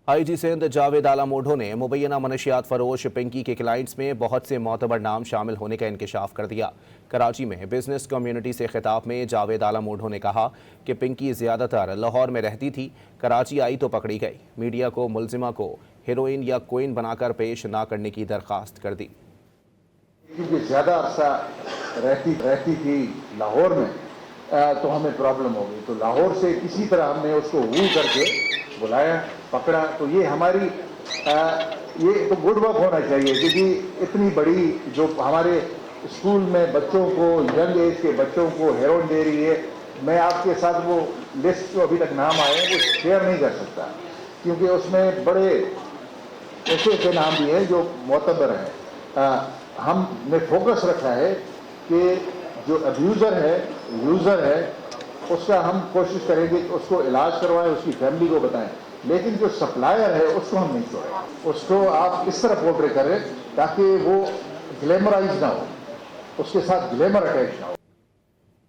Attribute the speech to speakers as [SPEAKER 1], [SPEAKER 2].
[SPEAKER 1] आई जी सिंध जावेद आला मोढो ने मुबैना मनशियात फरोश पिंकी के क्लाइंट्स में बहुत से मोतबर नाम शामिल होने का इंकशाफ कर दिया। कराची में बिजनेस कम्युनिटी से खिताब में जावेद आला मोढो ने कहा कि पिंकी ज़्यादातर लाहौर में रहती थी, कराची आई तो पकड़ी गई। मीडिया को मुलजिमा को हीरोइन या कोइन बनाकर पेश ना करने की दरख्वास्त कर दी।
[SPEAKER 2] क्योंकि ज़्यादा अरसा रहती थी लाहौर में, तो हमें प्रॉब्लम हो गई, तो लाहौर से किसी तरह हमने उसको वो करके बुलाया, पकड़ा। तो ये हमारी ये तो गुड वर्क होना चाहिए, क्योंकि इतनी बड़ी जो हमारे स्कूल में बच्चों को, यंग एज के बच्चों को हेरोइन दे रही है। मैं आपके साथ वो लिस्ट जो अभी तक नाम आए वो शेयर नहीं कर सकता, क्योंकि उसमें बड़े ऐसे नाम भी हैं जो मोतबर हैं। हमने फोकस रखा है कि जो अब्यूज़र है, यूज़र है, उसका हम कोशिश करेंगे कि उसको इलाज करवाएं, उसकी फैमिली को बताएं, लेकिन जो सप्लायर है उसको हम नहीं छोड़ें। उसको आप इस तरह पोर्ट्रे करें ताकि वो ग्लैमराइज ना हो, उसके साथ ग्लैमर अटैच ना हो।